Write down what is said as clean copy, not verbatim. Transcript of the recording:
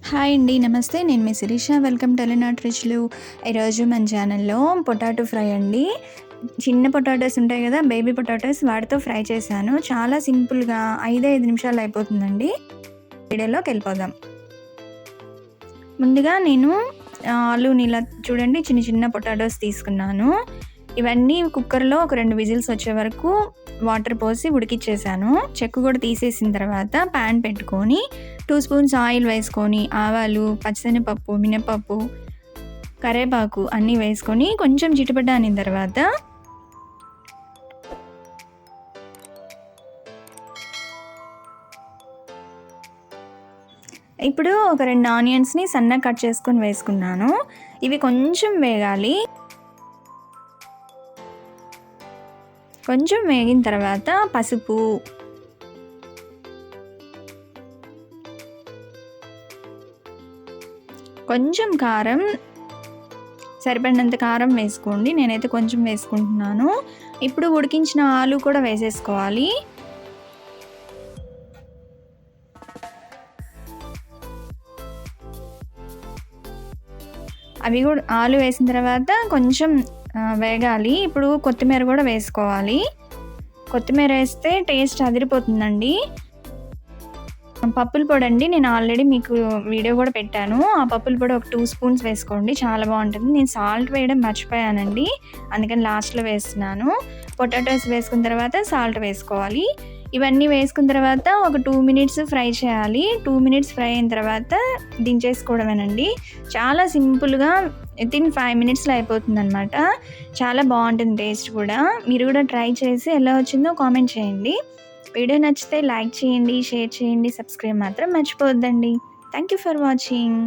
Hi అండి. నమస్తే. నేను మీ శిరీష. వెల్కమ్ టు ఎలినాట్ రుచులు. ఈరోజు మన ఛానల్‌లో పొటాటో ఫ్రై అండి. చిన్న పొటాటోస్ ఉంటాయి కదా! బేబీ పొటాటోస్ వాటితో ఫ్రై చేశాను. చాలా సింపుల్‌గా 5 నిమిషాల్లో అయిపోతుందండి. వీడియోలోకి వెళ్ళిపోదాం. ముందుగా నేను ఆలూని ఇలా చూడండి చిన్న చిన్న పొటాటోస్ తీసుకున్నాను. ఇవన్నీ కుక్కర్‌లో ఒక 2 విజిల్స్ వచ్చే వరకు వాటర్ పోసి ఉడికిచ్చేసాను. చెక్కు కూడా తీసేసిన తర్వాత ప్యాన్ పెట్టుకొని 2 స్పూన్స్ ఆయిల్ వేసుకొని ఆవాలు, పచ్చిశనగపప్పు, మినపప్పు, కరివేపాకు అన్నీ వేసుకొని కొంచెం చిటపట అనిన తర్వాత ఇప్పుడు ఒక 2 ఆనియన్స్‌ని సన్నగా కట్ చేసుకొని వేసుకున్నాను. ఇవి కొంచెం వేగాలి. కొంచెం వేగిన తర్వాత పసుపు, కొంచెం కారం, సరిపడినంత కారం వేసుకోండి. నేనైతే కొంచెం వేసుకుంటున్నాను. ఇప్పుడు ఉడికించిన ఆలు కూడా వేసేసుకోవాలి. అవి కూడా ఆలు వేసిన తర్వాత కొంచెం వేగాలి. ఇప్పుడు కొత్తిమీర కూడా వేసుకోవాలి. కొత్తిమీర వేస్తే టేస్ట్ అదిరిపోతుందండి. పప్పుల పొడి అండి, నేను ఆల్రెడీ మీకు వీడియో కూడా పెట్టాను. ఆ పప్పుల పొడి ఒక 2 స్పూన్స్ వేసుకోండి, చాలా బాగుంటుంది. నేను సాల్ట్ వేయడం మర్చిపోయానండి, అందుకని లాస్ట్లో వేస్తున్నాను. పొటాటోస్ వేసుకున్న తర్వాత సాల్ట్ వేసుకోవాలి. ఇవన్నీ వేసుకున్న తర్వాత ఒక 2 మినిట్స్ ఫ్రై చేయాలి. 2 మినిట్స్ ఫ్రై అయిన తర్వాత దించేసుకోవడమేనండి. చాలా సింపుల్గా వితిన్ 5 మినిట్స్లో అయిపోతుందన్నమాట. చాలా బాగుంటుంది టేస్ట్ కూడా. మీరు కూడా ట్రై చేసి ఎలా వచ్చిందో కామెంట్ చేయండి. వీడియో నచ్చితే లైక్ చేయండి, షేర్ చేయండి, సబ్స్క్రైబ్ మాత్రం మర్చిపోవద్దండి. Thank you for watching.